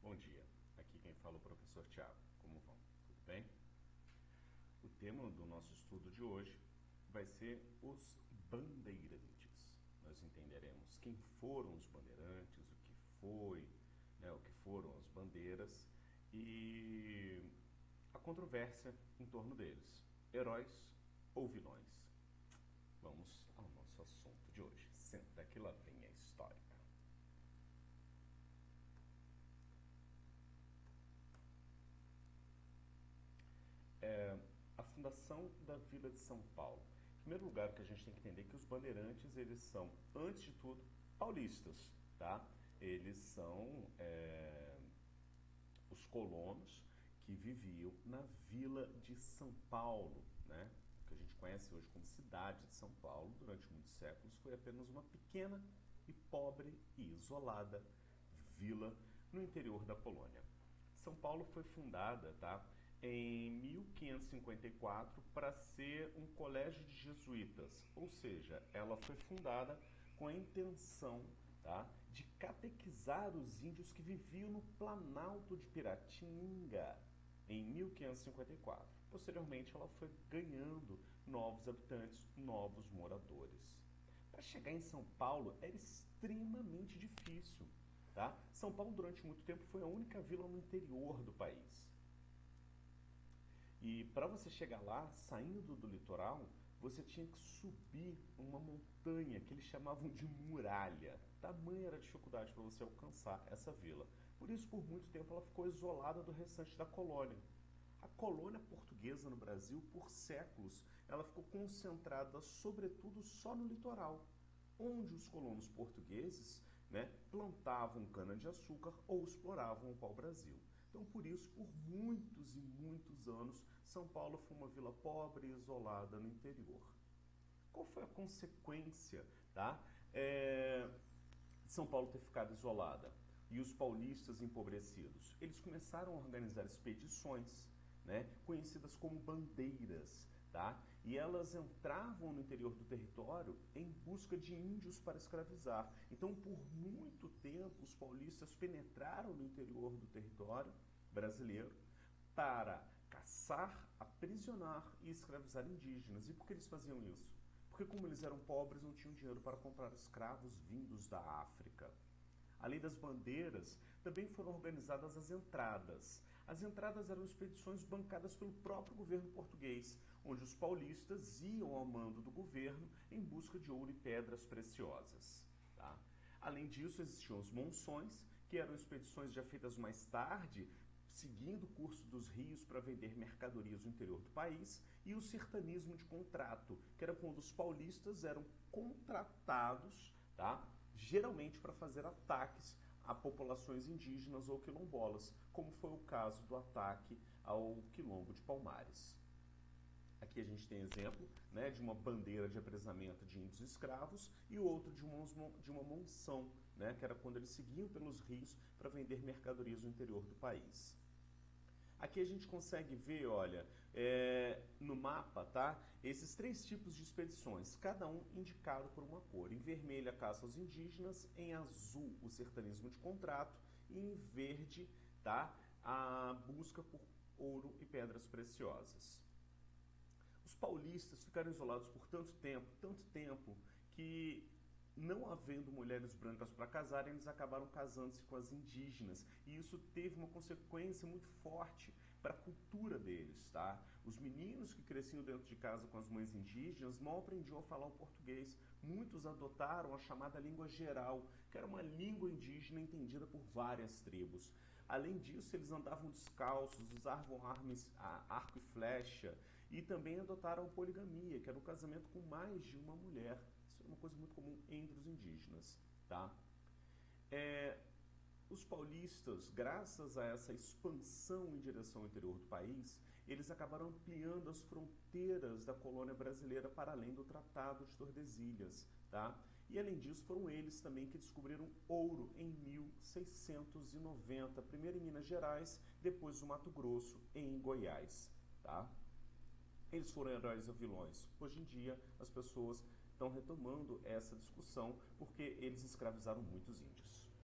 Bom dia, aqui quem fala é o professor Tiago. Como vão? Tudo bem? O tema do nosso estudo de hoje vai ser os bandeirantes. Nós entenderemos quem foram os bandeirantes, o que foi, o que foram as bandeiras e a controvérsia em torno deles. Heróis ou vilões? Vamos ao nosso assunto de hoje. Senta que lá vem a história. A fundação da Vila de São Paulo. Em primeiro lugar, o que a gente tem que entender é que os bandeirantes, eles são, antes de tudo, paulistas, tá? Eles são os colonos que viviam na Vila de São Paulo, né? O que a gente conhece hoje como cidade de São Paulo, durante muitos séculos, foi apenas uma pequena e pobre e isolada vila no interior da Polônia. São Paulo foi fundada, tá, em 1554 para ser um colégio de jesuítas, ou seja, ela foi fundada com a intenção, tá, de catequizar os índios que viviam no Planalto de Piratininga em 1554. Posteriormente, ela foi ganhando novos habitantes, novos moradores. Para chegar em São Paulo era extremamente difícil. Tá? São Paulo, durante muito tempo, foi a única vila no interior do país. E para você chegar lá, saindo do litoral, você tinha que subir uma montanha que eles chamavam de muralha. Tamanha era a dificuldade para você alcançar essa vila. Por isso, por muito tempo, ela ficou isolada do restante da colônia. A colônia portuguesa no Brasil, por séculos, ela ficou concentrada, sobretudo, só no litoral, onde os colonos portugueses, né, plantavam cana-de-açúcar ou exploravam o pau-brasil. Então, por isso, por muitos e muitos anos, São Paulo foi uma vila pobre e isolada no interior. Qual foi a consequência, tá, de São Paulo ter ficado isolada? E os paulistas empobrecidos? Eles começaram a organizar expedições, né, conhecidas como bandeiras, tá? E elas entravam no interior do território em busca de índios para escravizar. Então, por muito tempo, os paulistas penetraram no interior do território brasileiro para caçar, aprisionar e escravizar indígenas. E por que eles faziam isso? Porque, como eles eram pobres, não tinham dinheiro para comprar escravos vindos da África. Além das bandeiras, também foram organizadas as entradas. As entradas eram expedições bancadas pelo próprio governo português, onde os paulistas iam ao mando do governo em busca de ouro e pedras preciosas. Tá? Além disso, existiam os monções, que eram expedições já feitas mais tarde, seguindo o curso dos rios para vender mercadorias no interior do país, e o sertanismo de contrato, que era quando os paulistas eram contratados, tá, geralmente para fazer ataques a populações indígenas ou quilombolas, como foi o caso do ataque ao quilombo de Palmares. Aqui a gente tem exemplo, né, de uma bandeira de aprisionamento de índios escravos e outro de uma monção, né, que era quando eles seguiam pelos rios para vender mercadorias no interior do país. Aqui a gente consegue ver, olha, no mapa, tá? Esses três tipos de expedições, cada um indicado por uma cor. Em vermelho, a caça aos indígenas, em azul, o sertanismo de contrato, e em verde, tá, a busca por ouro e pedras preciosas. Os paulistas ficaram isolados por tanto tempo, que, não havendo mulheres brancas para casarem, eles acabaram casando-se com as indígenas. E isso teve uma consequência muito forte para a cultura deles, tá? Os meninos que cresciam dentro de casa com as mães indígenas mal aprendiam a falar o português. Muitos adotaram a chamada língua geral, que era uma língua indígena entendida por várias tribos. Além disso, eles andavam descalços, usavam arco e flecha, e também adotaram a poligamia, que era o casamento com mais de uma mulher. Isso é uma coisa muito comum entre os indígenas. Tá? Os paulistas, graças a essa expansão em direção ao interior do país, eles acabaram ampliando as fronteiras da colônia brasileira para além do Tratado de Tordesilhas. Tá? E além disso, foram eles também que descobriram ouro em 1690, primeiro em Minas Gerais, depois no Mato Grosso e em Goiás. Tá? Eles foram heróis ou vilões? Hoje em dia, as pessoas estão retomando essa discussão porque eles escravizaram muitos índios.